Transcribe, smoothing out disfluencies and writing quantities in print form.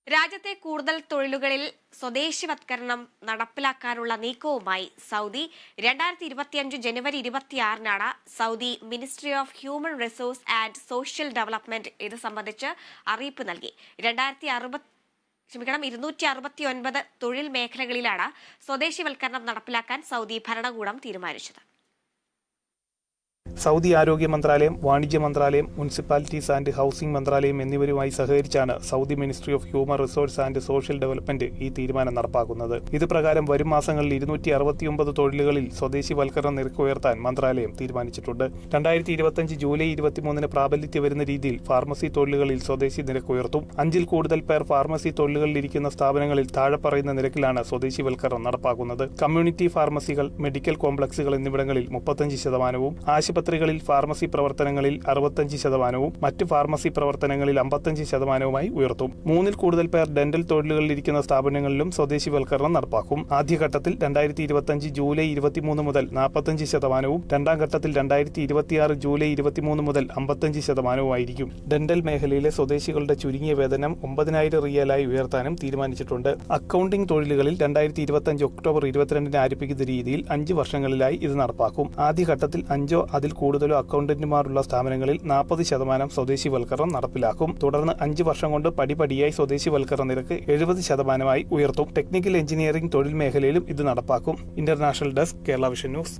രാജ്യത്തെ കൂടുതൽ തൊഴിലുകളിൽ സ്വദേശിവത്കരണം നടപ്പിലാക്കാനുള്ള നീക്കവുമായി സൗദി 2025 ജനുവരി 26-നാണ് Saudi ministry of human resource and social development ഇത് സംബന്ധിച്ച് അറിയിപ്പ് നൽകി. 269 തൊഴിൽ മേഖലകളിലാണ് സ്വദേശിവൽക്കരണം നടപ്പിലാക്കാൻ സൗദി ഭരണകൂടം തീരുമാനിച്ചത്. സൗദി ആരോഗ്യ മന്ത്രാലയം, വാണിജ്യ മന്ത്രാലയം, മുനിസിപ്പാലിറ്റീസ് ആൻഡ് ഹൌസിംഗ് മന്ത്രാലയം എന്നിവരുമായി സഹകരിച്ചാണ് Saudi ministry of human resource and social development ഈ തീരുമാനം നടപ്പാക്കുന്നത്. ഇത് പ്രകാരം വരും മാസങ്ങളിൽ 269 തൊഴിലുകളിൽ സ്വദേശിവൽക്കരണ നിരക്ക് ഉയർത്താൻ മന്ത്രാലയം തീരുമാനിച്ചിട്ടുണ്ട്. 2025 ജൂലൈ 23-ന് പ്രാബല്യത്തിൽ വരുന്ന രീതിയിൽ ഫാർമസി തൊഴിലുകളിൽ സ്വദേശി നിരക്ക് ഉയർത്തും. 5-ൽ കൂടുതൽ പേർ ഫാർമസി തൊഴിലുകളിലിരിക്കുന്ന സ്ഥാപനങ്ങളിൽ താഴെ പറയുന്ന നിരക്കിലാണ് സ്വദേശിവൽക്കരണം നടപ്പാക്കുന്നത്. കമ്മ്യൂണിറ്റി ഫാർമസികൾ, മെഡിക്കൽ കോംപ്ലക്സുകൾ എന്നിവിടങ്ങളിൽ 35%, ആശുപത്രികളിൽ ഫാർമസി പ്രവർത്തനങ്ങളിൽ 65%, മറ്റ് ഫാർമസി പ്രവർത്തനങ്ങളിൽ 55%മായി ഉയർത്തും. 3-ൽ കൂടുതൽ പേർ ഡെന്റൽ തൊഴിലുകളിലിരിക്കുന്ന സ്ഥാപനങ്ങളിലും സ്വദേശിവൽക്കരണം നടപ്പാക്കും. ആദ്യഘട്ടത്തിൽ 2025 ജൂലൈ 23 മുതൽ 45%, രണ്ടാം ഘട്ടത്തിൽ 2026 ജൂലൈ 23 മുതൽ 55%ആയിരിക്കും. ഡെന്റൽ മേഖലയിലെ സ്വദേശികളുടെ ചുരുങ്ങിയ വേതനം 9,000 റിയാലായി ഉയർത്താനും തീരുമാനിച്ചിട്ടുണ്ട്. അക്കൌണ്ടിംഗ് തൊഴിലുകളിൽ 2025 ഒക്ടോബർ 22-ന് ആരംഭിക്കുന്ന രീതിയിൽ 5 വർഷങ്ങളിലായി ഇത് നടപ്പാക്കും. ആദ്യഘട്ടത്തിൽ 5 അതിൽ കൂടുതലോ അക്കൌണ്ടന്റുമാരുള്ള സ്ഥാപനങ്ങളിൽ 40% സ്വദേശിവൽക്കരണം നടപ്പിലാക്കും. തുടർന്ന് 5 വർഷം കൊണ്ട് പടിപടിയായി സ്വദേശിവൽക്കരണ നിരക്ക് 70%ആയി ഉയർത്തും. ടെക്നിക്കൽ എഞ്ചിനീയറിംഗ് തൊഴിൽ മേഖലയിലും ഇത് നടപ്പാക്കും. International desk, Kerala vision news.